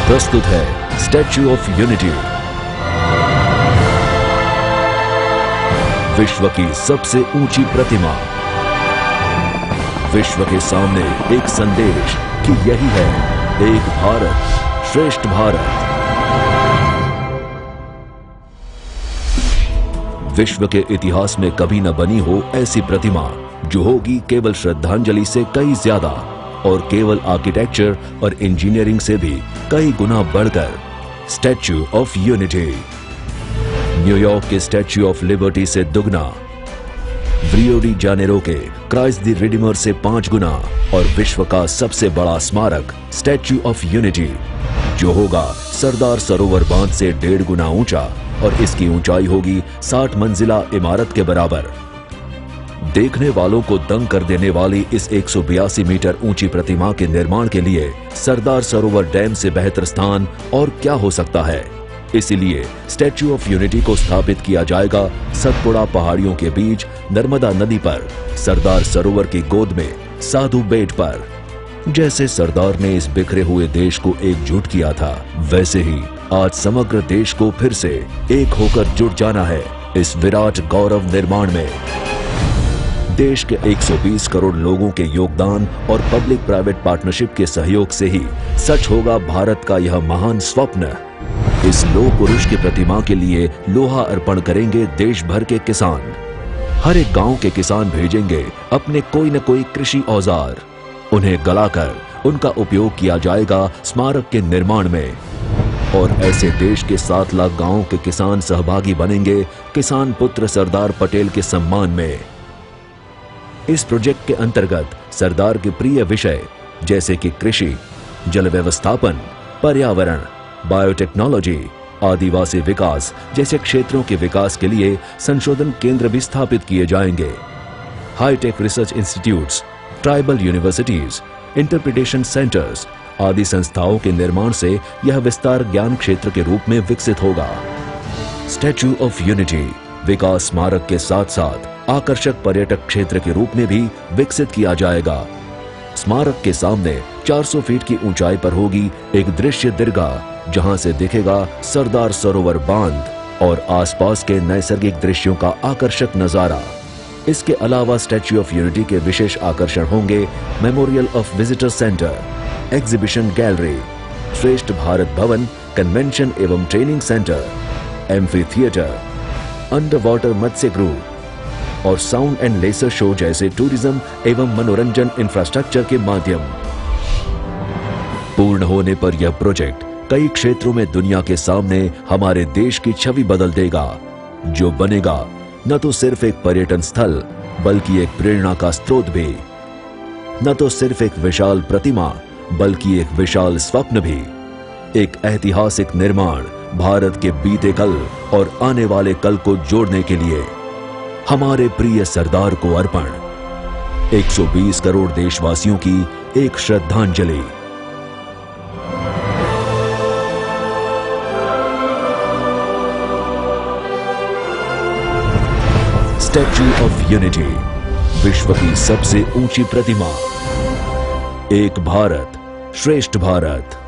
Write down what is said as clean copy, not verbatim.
प्रस्तुत है statue of unity, विश्व की सबसे ऊंची प्रतिमा। विश्व के सामने एक संदेश कि यही है एक भारत श्रेष्ठ भारत। विश्व के इतिहास में कभी न बनी हो ऐसी प्रतिमा, जो होगी केवल श्रद्धांजलि से कई ज्यादा और केवल आर्किटेक्चर और इंजीनियरिंग से भी कई गुना बढ़कर। स्टैच्यू ऑफ यूनिटी न्यूयॉर्क के स्टैच्यू ऑफ लिबर्टी से दुगना, रियो डी जेनेरो के क्राइस्ट द रिडीमर से 5 गुना और विश्व का सबसे बड़ा स्मारक स्टैच्यू ऑफ यूनिटी, जो होगा सरदार सरोवर बांध से 1.5 गुना ऊंचा और इसकी ऊंचाई होगी 60 मंजिला इमारत के बराबर। देखने वालों को दंग कर देने वाली इस 182 मीटर ऊंची प्रतिमा के निर्माण के लिए सरदार सरोवर डैम से बेहतर स्थान और क्या हो सकता है। इसीलिए स्टैच्यू ऑफ यूनिटी को स्थापित किया जाएगा सतपुड़ा पहाड़ियों के बीच नर्मदा नदी पर, सरदार सरोवर की गोद में साधु बेट पर। जैसे सरदार ने इस बिखरे हुए देश को एकजुट किया था, वैसे ही आज समग्र देश को फिर से एक होकर जुट जाना है इस विराट गौरव निर्माण में। देश के 120 करोड़ लोगों के योगदान और पब्लिक प्राइवेट पार्टनरशिप के सहयोग से ही सच होगा भारत का यह महान स्वप्न। इस लौह पुरुष की प्रतिमा के लिए लोहा अर्पण करेंगे देश भर के किसान। हर एक गांव के किसान भेजेंगे अपने कोई न कोई कृषि औजार। उन्हें गलाकर उनका उपयोग किया जाएगा स्मारक के निर्माण में। और ऐसे देश के 7 लाख गांवों के किसान सहभागी बनेंगे किसान पुत्र सरदार पटेल के सम्मान में। इस प्रोजेक्ट के अंतर्गत सरदार के प्रिय विषय जैसे कि कृषि, जल व्यवस्थापन, पर्यावरण, बायोटेक्नोलॉजी, आदिवासी विकास जैसे क्षेत्रों के विकास के लिए संशोधन केंद्र भी स्थापित किए जाएंगे। Hi tech research institutes, tribal universities, interpretation centres आदि संस्थाओं के निर्माण से यह विस्तार ज्ञान क्षेत्र के रूप में विकसित होगा। स्टैच्यू ऑफ यूनिटी विकास स्मारक के साथ साथ आकर्षक पर्यटक क्षेत्र के रूप में भी विकसित किया जाएगा। स्मारक के सामने 400 फीट की ऊंचाई पर होगी एक दृश्य दीर्घा, जहां से दिखेगा सरदार सरोवर बांध और आसपास के नैसर्गिक दृश्यों का आकर्षक नजारा। इसके अलावा स्टैच्यू ऑफ यूनिटी के विशेष आकर्षण होंगे memorial of visitor centre, exhibition gallery, Shreshtha Bharat Bhavan, convention एवं training centre, amphitheatre, under water मत्स्य गृह और साउंड एंड लेसर शो जैसे टूरिज्म एवं मनोरंजन इंफ्रास्ट्रक्चर के माध्यम। पूर्ण होने पर यह प्रोजेक्ट कई क्षेत्रों में दुनिया के सामने हमारे देश की छवि बदल देगा, जो बनेगा न तो सिर्फ एक पर्यटन स्थल बल्कि एक प्रेरणा का स्रोत भी। न तो सिर्फ एक विशाल प्रतिमा बल्कि एक विशाल स्वप्न भी। एक ऐतिहासिक निर्माण भारत के बीते कल और आने वाले कल को जोड़ने के लिए हमारे प्रिय सरदार को अर्पण। 120 करोड़ देशवासियों की एक श्रद्धांजलि। स्टैच्यू ऑफ यूनिटी विश्व की सबसे ऊंची प्रतिमा। एक भारत श्रेष्ठ भारत।